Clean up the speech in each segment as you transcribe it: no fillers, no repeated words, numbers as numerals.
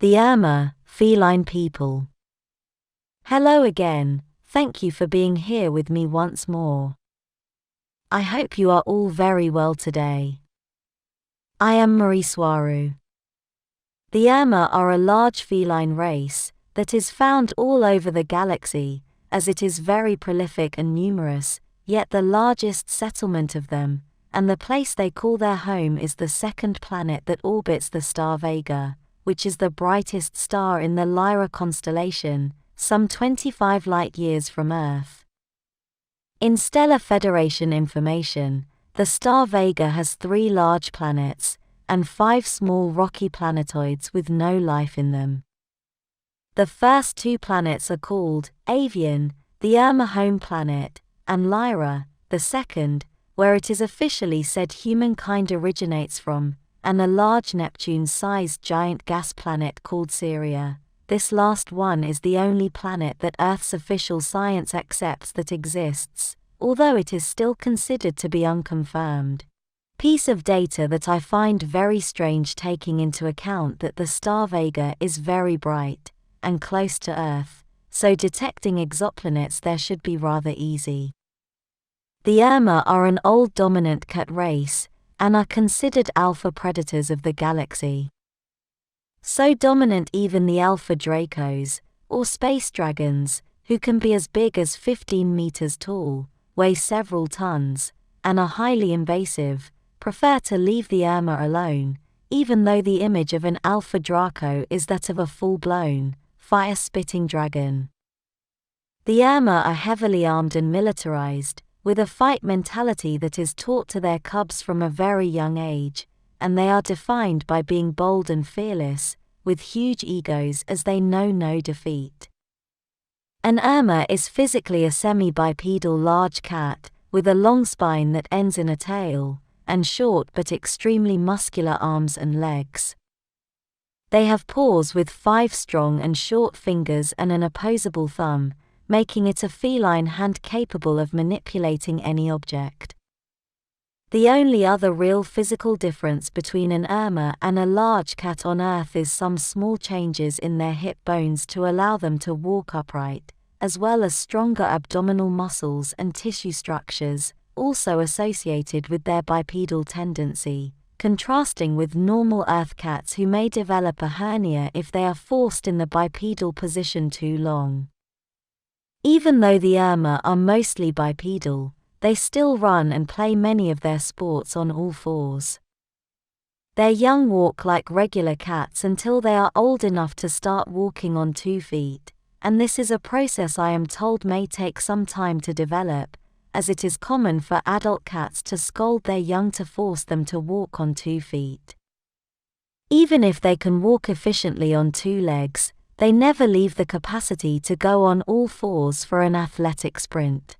The Urmah, feline people. Hello again, thank you for being here with me once more. I hope you are all very well today. I am Mari Swaruu. The Urmah are a large feline race that is found all over the galaxy, as it is very prolific and numerous, yet the largest settlement of them, and the place they call their home, is the second planet that orbits the star Vega, which is the brightest star in the Lyra constellation, some 25 light-years from Earth. In Stellar Federation information, the star Vega has 3 large planets, and 5 small rocky planetoids with no life in them. The first 2 planets are called Avyon, the Urmah home planet, and Lyra, the second, where it is officially said humankind originates from, and a large Neptune-sized giant gas planet called Syria. This last one is the only planet that Earth's official science accepts that exists, although it is still considered to be unconfirmed. Piece of data that I find very strange, taking into account that the star Vega is very bright and close to Earth, so detecting exoplanets there should be rather easy. The Urmah are an old dominant cat race, and are considered alpha predators of the galaxy. So dominant even the alpha Dracos, or space dragons, who can be as big as 15 meters tall, weigh several tons, and are highly invasive, prefer to leave the Urmah alone, even though the image of an alpha Draco is that of a full-blown, fire-spitting dragon. The Urmah are heavily armed and militarized, with a fight mentality that is taught to their cubs from a very young age, and they are defined by being bold and fearless, with huge egos as they know no defeat. An Urmah is physically a semi-bipedal large cat, with a long spine that ends in a tail, and short but extremely muscular arms and legs. They have paws with 5 strong and short fingers and an opposable thumb, making it a feline hand capable of manipulating any object. The only other real physical difference between an Urmah and a large cat on Earth is some small changes in their hip bones to allow them to walk upright, as well as stronger abdominal muscles and tissue structures, also associated with their bipedal tendency, contrasting with normal Earth cats who may develop a hernia if they are forced in the bipedal position too long. Even though the Urmah are mostly bipedal, they still run and play many of their sports on all 4s. Their young walk like regular cats until they are old enough to start walking on 2 feet, and this is a process I am told may take some time to develop, as it is common for adult cats to scold their young to force them to walk on 2 feet. Even if they can walk efficiently on 2 legs, they never leave the capacity to go on all 4s for an athletic sprint.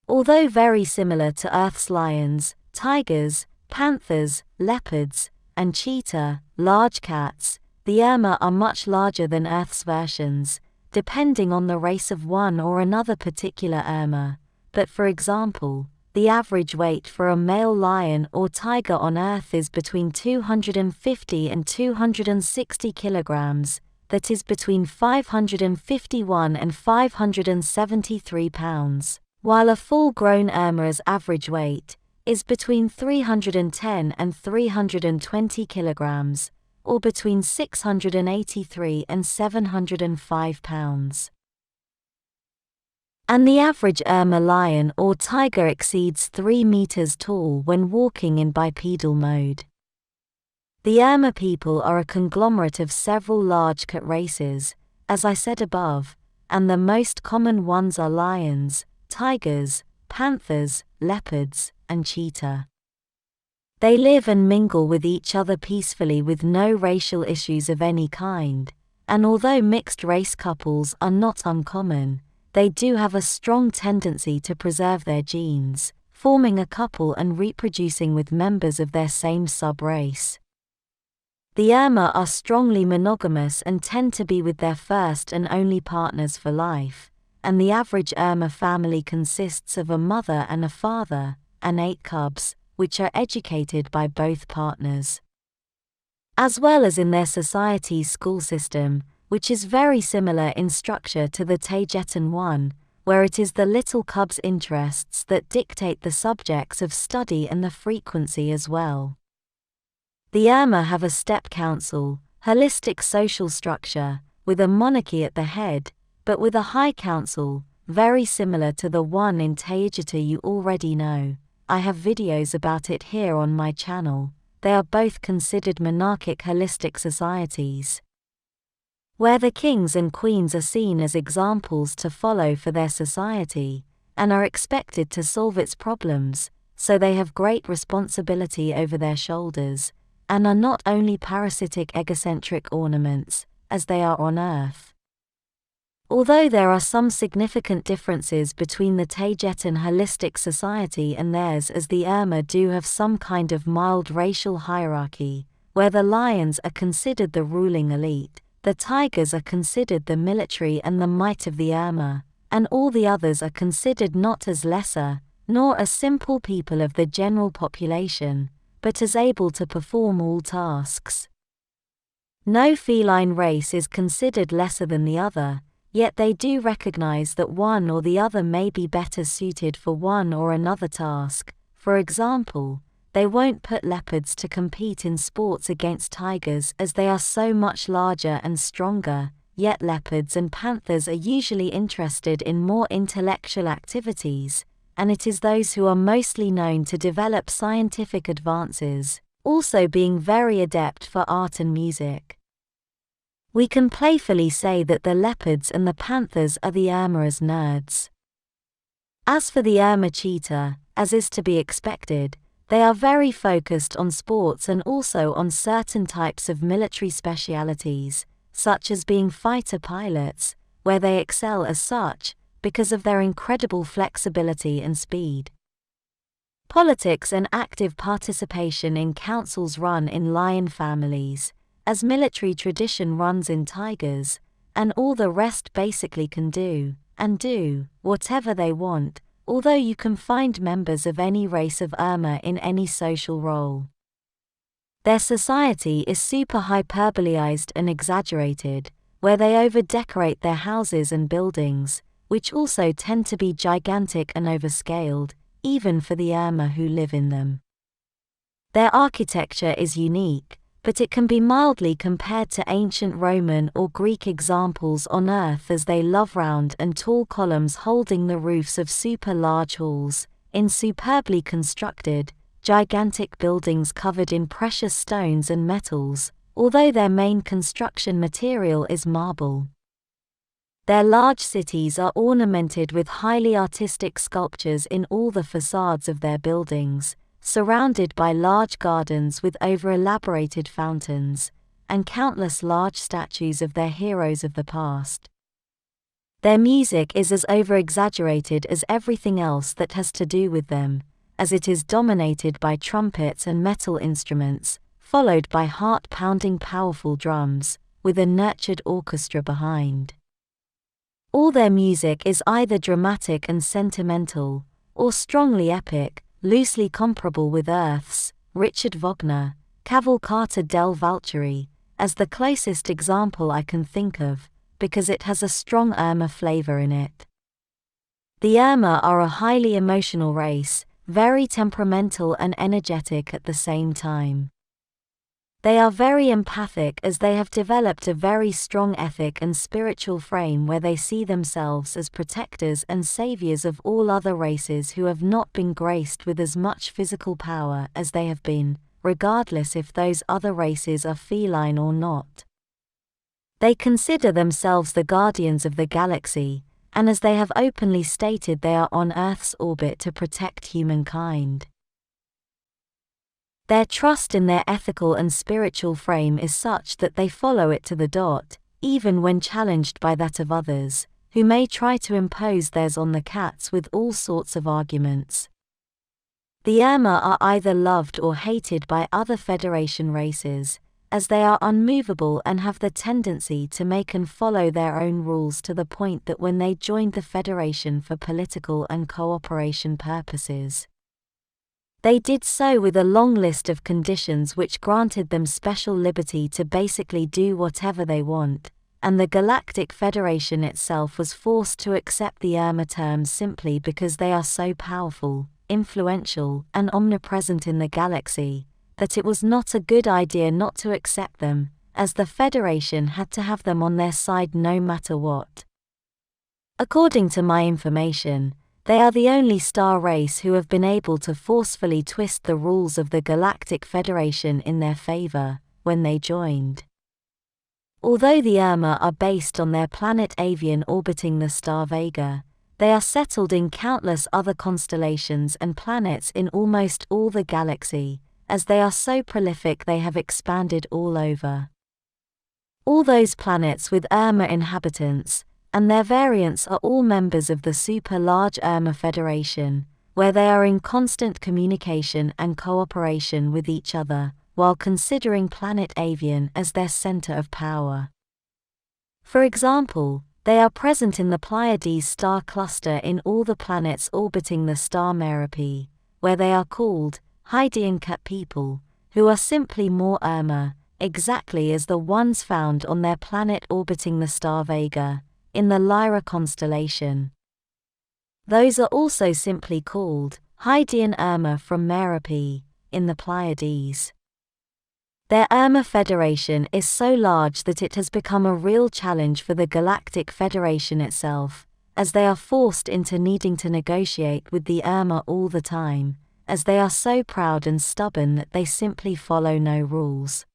Although very similar to Earth's lions, tigers, panthers, leopards, and cheetah, large cats, the Urmah are much larger than Earth's versions, depending on the race of one or another particular Urmah. But for example, the average weight for a male lion or tiger on Earth is between 250 and 260 kilograms, that is between 551 and 573 pounds, while a full-grown Urmah's average weight is between 310 and 320 kilograms, or between 683 and 705 pounds. And the average Urmah lion or tiger exceeds 3 meters tall when walking in bipedal mode. The Urmah people are a conglomerate of several large cat races, as I said above, and the most common ones are lions, tigers, panthers, leopards, and cheetah. They live and mingle with each other peacefully with no racial issues of any kind, and although mixed-race couples are not uncommon, they do have a strong tendency to preserve their genes, forming a couple and reproducing with members of their same sub-race. The Urmah are strongly monogamous and tend to be with their first and only partners for life, and the average Urmah family consists of a mother and a father, and 8 cubs, which are educated by both partners. as well as in their society's school system, which is very similar in structure to the Taygetan one, where it is the little cub's interests that dictate the subjects of study and the frequency as well. The Urmah have a step council, holistic social structure, with a monarchy at the head, but with a high council, very similar to the one in Taygeta you already know. I have videos about it here on my channel. They are both considered monarchic holistic societies, where the kings and queens are seen as examples to follow for their society, and are expected to solve its problems, so they have great responsibility over their shoulders, and are not only parasitic egocentric ornaments, as they are on Earth. Although there are some significant differences between the Taygetan holistic society and theirs, as the Urmah do have some kind of mild racial hierarchy, where the lions are considered the ruling elite, the tigers are considered the military and the might of the Urmah, and all the others are considered not as lesser, nor as simple people of the general population, but as able to perform all tasks. No feline race is considered lesser than the other, yet they do recognize that one or the other may be better suited for one or another task. For example, they won't put leopards to compete in sports against tigers as they are so much larger and stronger, yet leopards and panthers are usually interested in more intellectual activities, and it is those who are mostly known to develop scientific advances, also being very adept for art and music. We can playfully say that the leopards and the panthers are the Urmah's nerds. As for the Urmah cheetah, as is to be expected, they are very focused on sports and also on certain types of military specialities, such as being fighter pilots, where they excel as such, because of their incredible flexibility and speed. Politics and active participation in councils run in lion families, as military tradition runs in tigers, and all the rest basically can do, and do, whatever they want, although you can find members of any race of Urmah in any social role. Their society is super hyperbolaized and exaggerated, where they over-decorate their houses and buildings, which also tend to be gigantic and overscaled, even for the Urmah who live in them. Their architecture is unique, but it can be mildly compared to ancient Roman or Greek examples on Earth, as they love round and tall columns holding the roofs of super large halls, in superbly constructed, gigantic buildings covered in precious stones and metals, although their main construction material is marble. Their large cities are ornamented with highly artistic sculptures in all the facades of their buildings, surrounded by large gardens with over-elaborated fountains, and countless large statues of their heroes of the past. Their music is as over-exaggerated as everything else that has to do with them, as it is dominated by trumpets and metal instruments, followed by heart-pounding powerful drums, with a nurtured orchestra behind. All their music is either dramatic and sentimental, or strongly epic, loosely comparable with Earth's Richard Wagner, Cavalcata del Valkyrie, as the closest example I can think of, because it has a strong Urmah flavor in it. The Urmah are a highly emotional race, very temperamental and energetic at the same time. They are very empathic, as they have developed a very strong ethic and spiritual frame where they see themselves as protectors and saviors of all other races who have not been graced with as much physical power as they have been, regardless if those other races are feline or not. They consider themselves the guardians of the galaxy, and as they have openly stated, they are on Earth's orbit to protect humankind. Their trust in their ethical and spiritual frame is such that they follow it to the dot, even when challenged by that of others, who may try to impose theirs on the cats with all sorts of arguments. The Urmah are either loved or hated by other Federation races, as they are unmovable and have the tendency to make and follow their own rules, to the point that when they joined the Federation for political and cooperation purposes, They did so with a long list of conditions which granted them special liberty to basically do whatever they want, and the Galactic Federation itself was forced to accept the Urmah terms simply because they are so powerful, influential, and omnipresent in the galaxy, that it was not a good idea not to accept them, as the Federation had to have them on their side no matter what. According to my information, they are the only star race who have been able to forcefully twist the rules of the Galactic Federation in their favor, when they joined. Although the Urmah are based on their planet Avyon orbiting the star Vega, they are settled in countless other constellations and planets in almost all the galaxy, as they are so prolific they have expanded all over. All those planets with Urmah inhabitants, and their variants are all members of the super-large Urmah Federation, where they are in constant communication and cooperation with each other, while considering planet Avyon as their center of power. For example, they are present in the Pleiades star cluster in all the planets orbiting the star Minerva, where they are called Taygeta people, who are simply more Urmah, exactly as the ones found on their planet orbiting the star Vega, in the Lyra constellation. Those are also simply called Taygeta Urmah from Minerva, in the Pleiades. Their Urmah Federation is so large that it has become a real challenge for the Galactic Federation itself, as they are forced into needing to negotiate with the Urmah all the time, as they are so proud and stubborn that they simply follow no rules.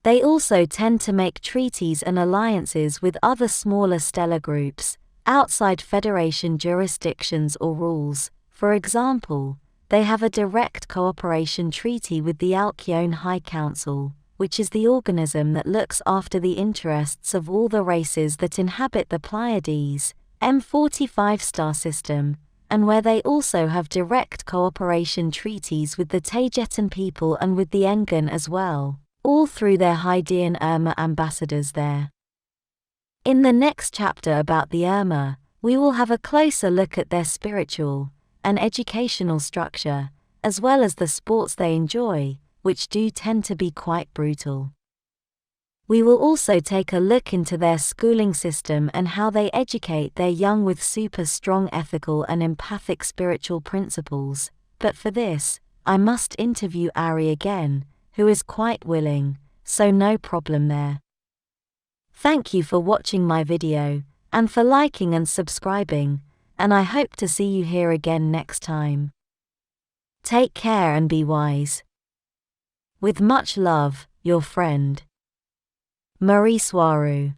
They also tend to make treaties and alliances with other smaller stellar groups, outside Federation jurisdictions or rules. For example, they have a direct cooperation treaty with the Alcyone High Council, which is the organism that looks after the interests of all the races that inhabit the Pleiades, M45 star system, and where they also have direct cooperation treaties with the Taygetan people and with the Engan as well, all through their Taygeta Urmah ambassadors there. In the next chapter about the Urmah, we will have a closer look at their spiritual and educational structure, as well as the sports they enjoy, which do tend to be quite brutal. We will also take a look into their schooling system and how they educate their young with super strong ethical and empathic spiritual principles, but for this, I must interview Ari again, who is quite willing, so no problem there. Thank you for watching my video, and for liking and subscribing, and I hope to see you here again next time. Take care and be wise. With much love, your friend, Mari Swaruu.